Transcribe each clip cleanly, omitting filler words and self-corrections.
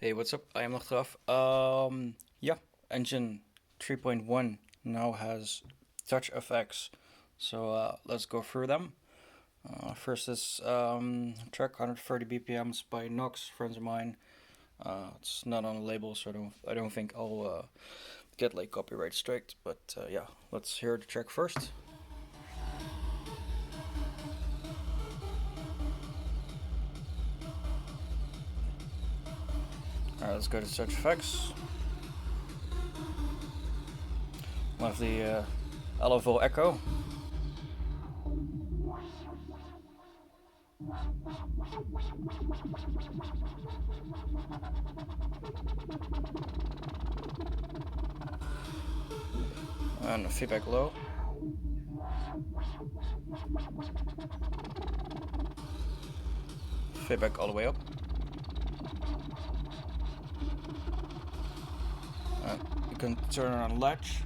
Hey, what's up? I am Achteraf. Yeah, engine 3.1 now has touch effects, so let's go through them. First is track 130 BPMs by Nox, friends of mine. It's not on the label, so I don't think I'll get like copyright striked. But yeah, let's hear the track first. Alright, let's go to touch effects. One of the LFO Echo. And feedback low. Feedback all the way up. You can turn it on latch.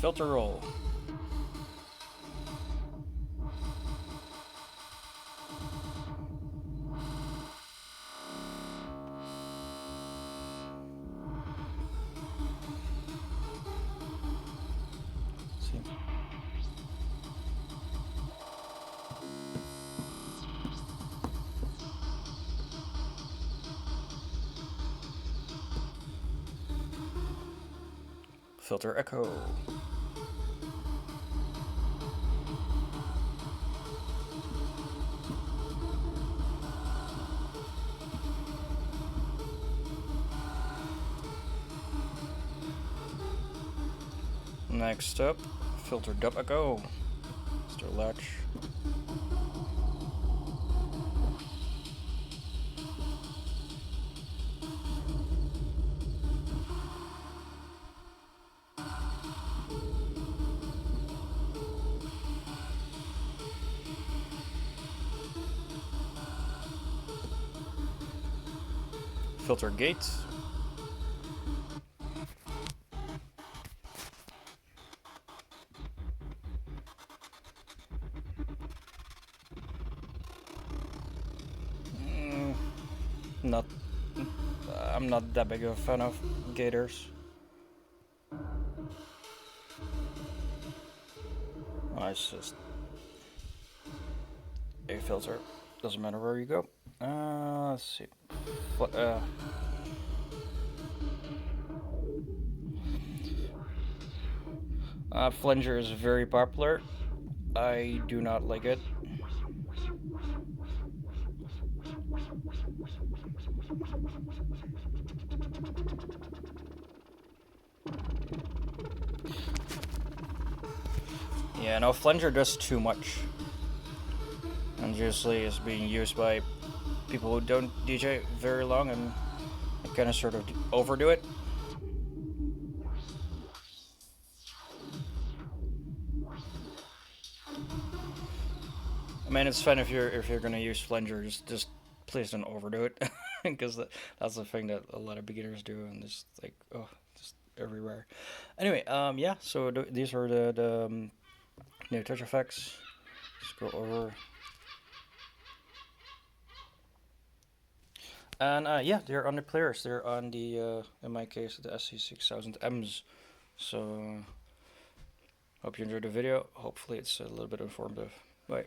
Filter roll. See. Filter echo. Next up, filter dub echo. Still latch. Filter gate. Not. I'm not that big of a fan of gators. It's just a filter. Doesn't matter where you go. Let's see. Flanger is very popular. I do not like it. Yeah, no, flanger does too much. And usually is being used by people who don't DJ very long and kind of sort of overdo it. I mean, it's fine if you're gonna use flanger, just please don't overdo it, because that's the thing that a lot of beginners do, and just like just everywhere. Anyway, yeah. So these are the new touch effects. Just go over, and yeah, they're on the players. They're on the in my case the SC6000Ms. So hope you enjoyed the video. Hopefully it's a little bit informative. Bye.